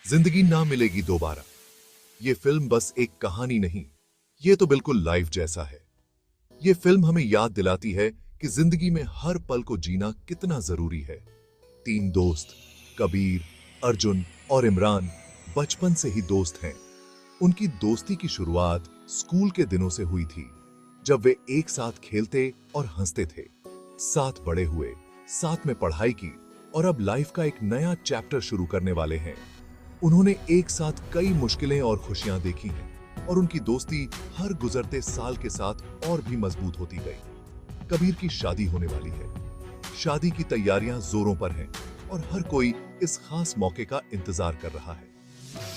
जिंदगी ना मिलेगी दोबारा। ये फिल्म बस एक कहानी नहीं, ये तो बिल्कुल लाइफ जैसा है। ये फिल्म हमें याद दिलाती है कि जिंदगी में हर पल को जीना कितना जरूरी है। तीन दोस्त, कबीर, अर्जुन और इमरान, बचपन से ही दोस्त हैं। उनकी दोस्ती की शुरुआत स्कूल के दिनों से हुई थी, जब वे एक साथ खेलते और हंसते थे। साथ बड़े हुए, साथ में पढ़ाई की और अब लाइफ का एक नया चैप्टर शुरू करने वाले हैं। उन्होंने एक साथ कई मुश्किलें और खुशियां देखी हैं और उनकी दोस्ती हर गुजरते साल के साथ और भी मजबूत होती गई। कबीर की शादी होने वाली है। शादी की तैयारियां जोरों पर हैं और हर कोई इस खास मौके का इंतजार कर रहा है।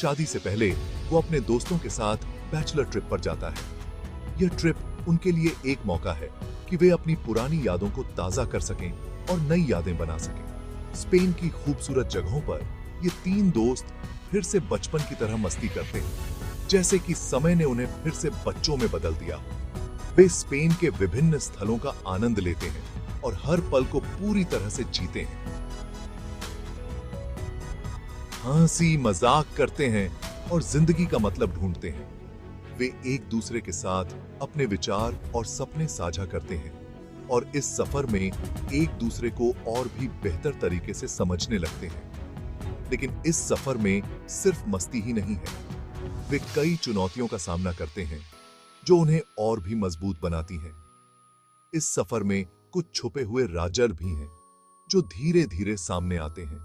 शादी से पहले वो अपने दोस्तों के साथ बैचलर ट्रिप पर जाता है। यह ट्रिप उनके लिए एक मौका है कि वे अपनी पुरानी यादों को ताजा कर सकें और नई यादें बना सकें। स्पेन की खूबसूरत जगहों पर ये तीन दोस्त फिर से बचपन की तरह मस्ती करते हैं, जैसे कि समय ने उन्हें फिर से बच्चों में बदल दिया। वे स्पेन के विभिन्न स्थलों का आनंद लेते हैं और हर पल को पूरी तरह से जीते हैं। हंसी मजाक करते हैं और जिंदगी का मतलब ढूंढते हैं। वे एक दूसरे के साथ अपने विचार और सपने साझा करते हैं और इस सफर में एक दूसरे को और भी बेहतर तरीके से समझने लगते हैं। लेकिन इस सफर में सिर्फ मस्ती ही नहीं है, वे कई चुनौतियों का सामना करते हैं जो उन्हें और भी मजबूत बनाती हैं। इस सफर में कुछ छुपे हुए राज भी हैं जो धीरे धीरे सामने आते हैं।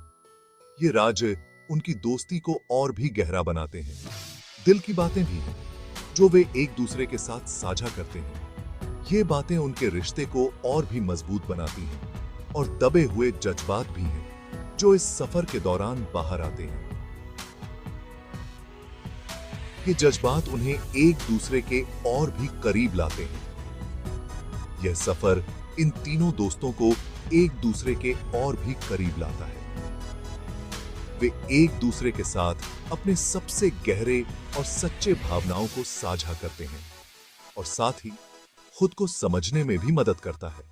ये राज उनकी दोस्ती को और भी गहरा बनाते हैं। दिल की बातें भी हैं जो वे एक दूसरे के साथ साझा करते हैं। ये बातें उनके रिश्ते को और भी मजबूत बनाती हैं और दबे हुए जज्बात भी हैं जो इस सफर के दौरान बाहर आते हैं। ये जज्बात उन्हें एक दूसरे के और भी करीब लाते हैं। यह सफर इन तीनों दोस्तों को एक दूसरे के और भी करीब लाता है। वे एक दूसरे के साथ अपने सबसे गहरे और सच्चे भावनाओं को साझा करते हैं और साथ ही खुद को समझने में भी मदद करता है।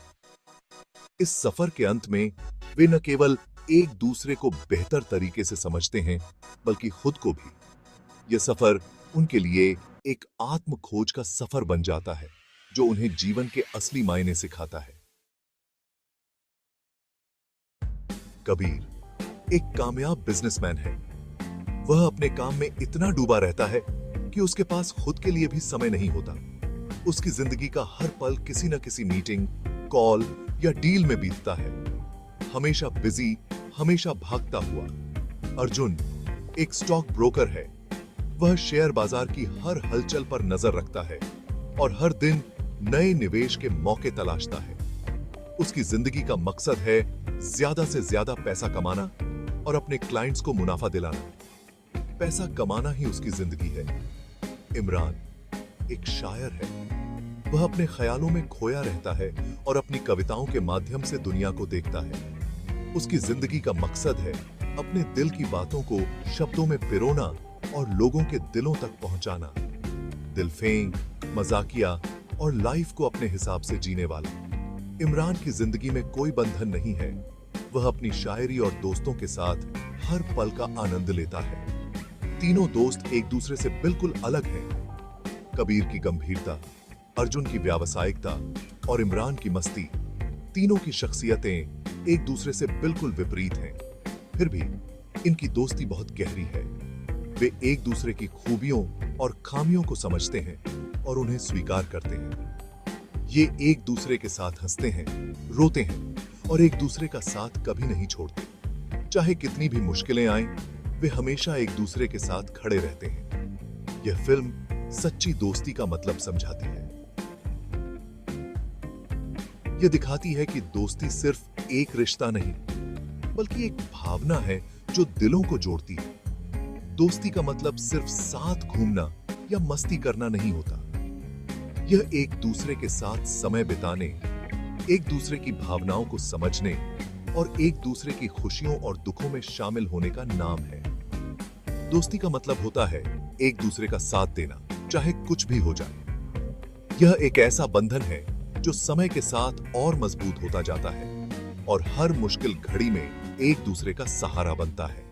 इस सफर के अंत में वे न केवल एक दूसरे को बेहतर तरीके से समझते हैं, बल्कि खुद को भी। यह सफर उनके लिए एक आत्म खोज का सफर बन जाता है जो उन्हें जीवन के असली मायने सिखाता है। कबीर एक कामयाब बिजनेसमैन है। वह अपने काम में इतना डूबा रहता है कि उसके पास खुद के लिए भी समय नहीं होता। उसकी जिंदगी का हर पल किसी न किसी मीटिंग, कॉल या डील में बीतता है। हमेशा बिजी, हमेशा भागता हुआ। अर्जुन एक स्टॉक ब्रोकर है। वह शेयर बाजार की हर हलचल पर नजर रखता है और हर दिन नए निवेश के मौके तलाशता है। उसकी जिंदगी का मकसद है ज्यादा से ज्यादा पैसा कमाना और अपने क्लाइंट्स को मुनाफा दिलाना। पैसा कमाना ही उसकी जिंदगी है। इमरान एक शायर है। वह अपने ख्यालों में खोया रहता है और अपनी कविताओं के माध्यम से दुनिया को देखता है। उसकी जिंदगी का मकसद है अपने दिल की बातों को शब्दों में पिरोना और लोगों के दिलों तक पहुंचाना। दिलफेंग, मजाकिया और लाइफ को अपने हिसाब से जीने वाला। इमरान की जिंदगी में कोई बंधन नहीं है। वह अपनी शायरी और दोस्तों के साथ हर पल का आनंद लेता है। तीनों दोस्त एक दूसरे से बिल्कुल अलग हैं। कबीर की गंभीरता, अर्जुन की व्यावसायिकता और इमरान की मस्ती, तीनों की शख्सियतें एक दूसरे से बिल्कुल विपरीत हैं। फिर भी इनकी दोस्ती बहुत गहरी है। वे एक दूसरे की खूबियों और खामियों को समझते हैं और उन्हें स्वीकार करते हैं। ये एक दूसरे के साथ हंसते हैं, रोते हैं और एक दूसरे का साथ कभी नहीं छोड़ते। चाहे कितनी भी मुश्किलें आएं, वे हमेशा एक दूसरे के साथ खड़े रहते हैं। यह फिल्म सच्ची दोस्ती का मतलब समझाती है। यह दिखाती है कि दोस्ती सिर्फ एक रिश्ता नहीं, बल्कि एक भावना है जो दिलों को जोड़ती है। दोस्ती का मतलब सिर्फ साथ घूमना या मस्ती करना नहीं होता। यह एक दूसरे के साथ समय बिताने, एक दूसरे की भावनाओं को समझने और एक दूसरे की खुशियों और दुखों में शामिल होने का नाम है। दोस्ती का मतलब होता है एक दूसरे का साथ देना, चाहे कुछ भी हो जाए। यह एक ऐसा बंधन है जो समय के साथ और मजबूत होता जाता है और हर मुश्किल घड़ी में एक दूसरे का सहारा बनता है।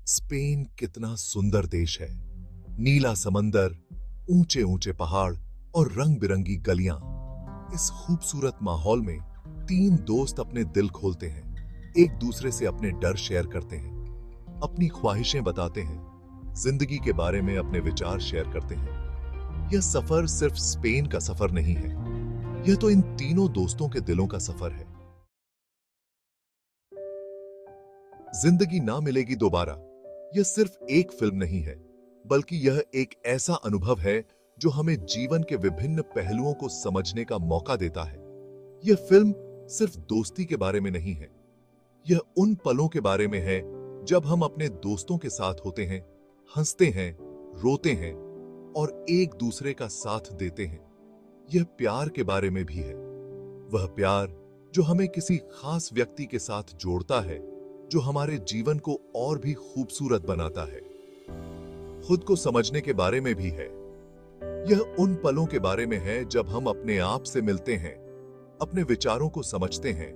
स्पेन कितना सुंदर देश है। नीला समंदर, ऊंचे ऊंचे पहाड़ और रंग बिरंगी गलियां। इस खूबसूरत माहौल में तीन दोस्त अपने दिल खोलते हैं, एक दूसरे से अपने डर शेयर करते हैं, अपनी ख्वाहिशें बताते हैं, जिंदगी के बारे में अपने विचार शेयर करते हैं। यह सफर सिर्फ स्पेन का सफर नहीं है, यह तो इन तीनों दोस्तों के दिलों का सफर है। जिंदगी ना मिलेगी दोबारा यह सिर्फ एक फिल्म नहीं है, बल्कि यह एक ऐसा अनुभव है जो हमें जीवन के विभिन्न पहलुओं को समझने का मौका देता है। यह फिल्म सिर्फ दोस्ती के बारे में नहीं है, यह उन पलों के बारे में है जब हम अपने दोस्तों के साथ होते हैं, हंसते हैं, रोते हैं और एक दूसरे का साथ देते हैं। यह प्यार के बारे में भी है, वह प्यार जो हमें किसी खास व्यक्ति के साथ जोड़ता है, जो हमारे जीवन को और भी खूबसूरत बनाता है। खुद को समझने के बारे में भी है, यह उन पलों के बारे में है जब हम अपने आप से मिलते हैं, अपने विचारों को समझते हैं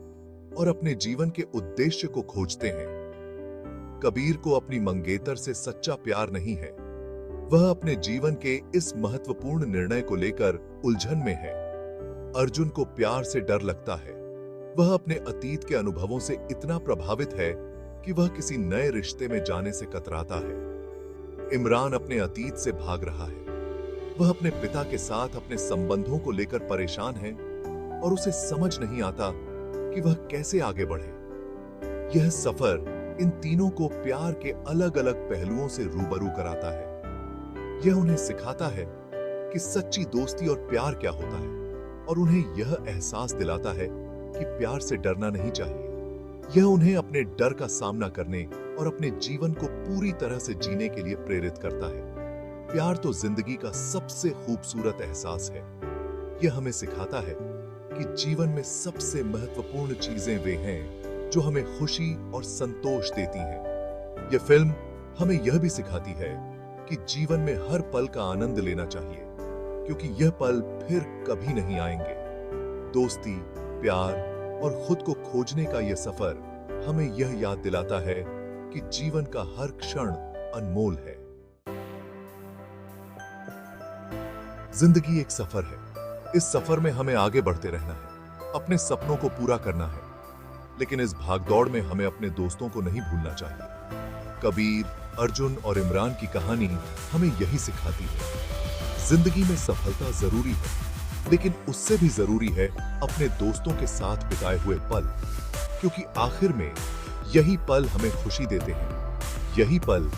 और अपने जीवन के उद्देश्य को खोजते हैं। कबीर को अपनी मंगेतर से सच्चा प्यार नहीं है, वह अपने जीवन के इस महत्वपूर्ण निर्णय को लेकर उलझन में है। अर्जुन को प्यार से डर लगता है, वह अपने अतीत के अनुभवों से इतना प्रभावित है कि वह किसी नए रिश्ते में जाने से कतराता है। इमरान अपने अतीत से भाग रहा है, वह अपने पिता के साथ अपने संबंधों को लेकर परेशान है और उसे समझ नहीं आता कि वह कैसे आगे बढ़े। यह सफर इन तीनों को प्यार के अलग अलग पहलुओं से रूबरू कराता है। यह उन्हें सिखाता है कि सच्ची दोस्ती और प्यार क्या होता है और उन्हें यह एहसास दिलाता है कि प्यार से डरना नहीं चाहिए। यह उन्हें अपने डर का सामना करने और अपने जीवन को पूरी तरह से जीने के लिए प्रेरित करता है। प्यार तो जिंदगी का सबसे खूबसूरत एहसास है। यह हमें सिखाता है कि जीवन में सबसे महत्वपूर्ण चीजें वे हैं जो हमें खुशी और संतोष देती हैं। यह फिल्म हमें यह भी सिखाती है कि जीवन में हर पल का आनंद लेना चाहिए, क्योंकि यह पल फिर कभी नहीं आएंगे। दोस्ती, प्यार और खुद को खोजने का यह सफर हमें यह याद दिलाता है कि जीवन का हर क्षण अनमोल है। जिंदगी एक सफर है, इस सफर में हमें आगे बढ़ते रहना है, अपने सपनों को पूरा करना है, लेकिन इस भागदौड़ में हमें अपने दोस्तों को नहीं भूलना चाहिए। कबीर, अर्जुन और इमरान की कहानी हमें यही सिखाती है। जिंदगी में सफलता जरूरी है, लेकिन उससे भी जरूरी है अपने दोस्तों के साथ बिताए हुए पल, क्योंकि आखिर में यही पल हमें खुशी देते हैं, यही पल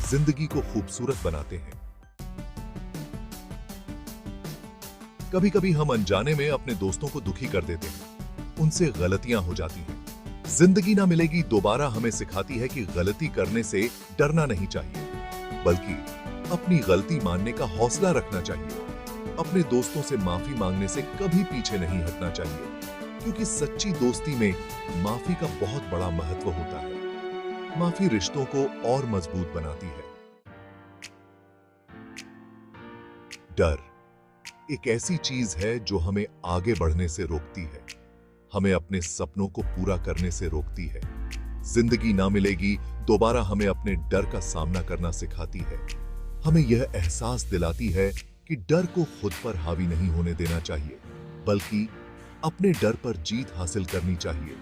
जिंदगी को खूबसूरत बनाते हैं। कभी कभी हम अनजाने में अपने दोस्तों को दुखी कर देते हैं, उनसे गलतियां हो जाती हैं। जिंदगी ना मिलेगी दोबारा हमें सिखाती है कि गलती करने से डरना नहीं चाहिए, बल्कि अपनी गलती मानने का हौसला रखना चाहिए। अपने दोस्तों से माफी मांगने से कभी पीछे नहीं हटना चाहिए, क्योंकि सच्ची दोस्ती में माफी का बहुत बड़ा महत्व होता है। माफी रिश्तों को और मजबूत बनाती है। डर एक ऐसी चीज है जो हमें आगे बढ़ने से रोकती है, हमें अपने सपनों को पूरा करने से रोकती है। जिंदगी ना मिलेगी दोबारा हमें अपने डर का सामना करना सिखाती है। हमें यह एहसास दिलाती है कि डर को खुद पर हावी नहीं होने देना चाहिए, बल्कि अपने डर पर जीत हासिल करनी चाहिए।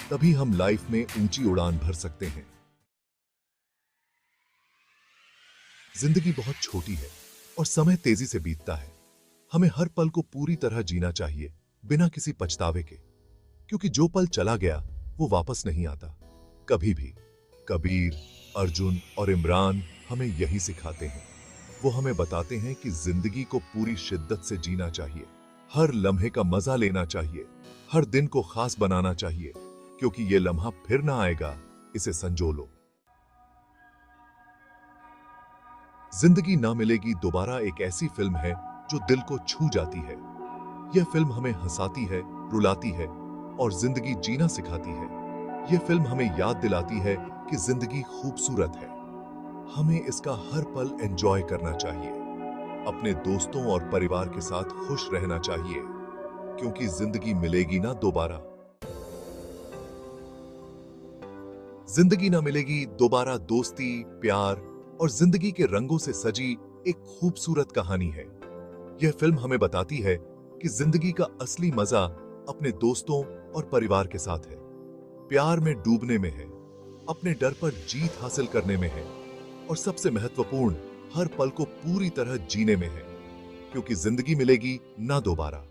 तभी हम लाइफ में ऊंची उड़ान भर सकते हैं। जिंदगी बहुत छोटी है और समय तेजी से बीतता है। हमें हर पल को पूरी तरह जीना चाहिए, बिना किसी पछतावे के, क्योंकि जो पल चला गया वो वापस नहीं आता कभी भी। कबीर, अर्जुन और इमरान हमें यही सिखाते हैं। वो हमें बताते हैं कि जिंदगी को पूरी शिद्दत से जीना चाहिए, हर लम्हे का मजा लेना चाहिए, हर दिन को खास बनाना चाहिए, क्योंकि ये लम्हा फिर ना आएगा, इसे संजो लो। जिंदगी ना मिलेगी दोबारा एक ऐसी फिल्म है जो दिल को छू जाती है। यह फिल्म हमें हंसाती है, रुलाती है और जिंदगी जीना सिखाती है। यह फिल्म हमें याद दिलाती है कि जिंदगी खूबसूरत है, हमें इसका हर पल एंजॉय करना चाहिए, अपने दोस्तों और परिवार के साथ खुश रहना चाहिए, क्योंकि जिंदगी मिलेगी ना दोबारा। जिंदगी ना मिलेगी दोबारा दोस्ती, प्यार और जिंदगी के रंगों से सजी एक खूबसूरत कहानी है। यह फिल्म हमें बताती है कि जिंदगी का असली मजा अपने दोस्तों और परिवार के साथ है, प्यार में डूबने में है, अपने डर पर जीत हासिल करने में है और सबसे महत्वपूर्ण, हर पल को पूरी तरह जीने में है, क्योंकि जिंदगी मिलेगी ना दोबारा।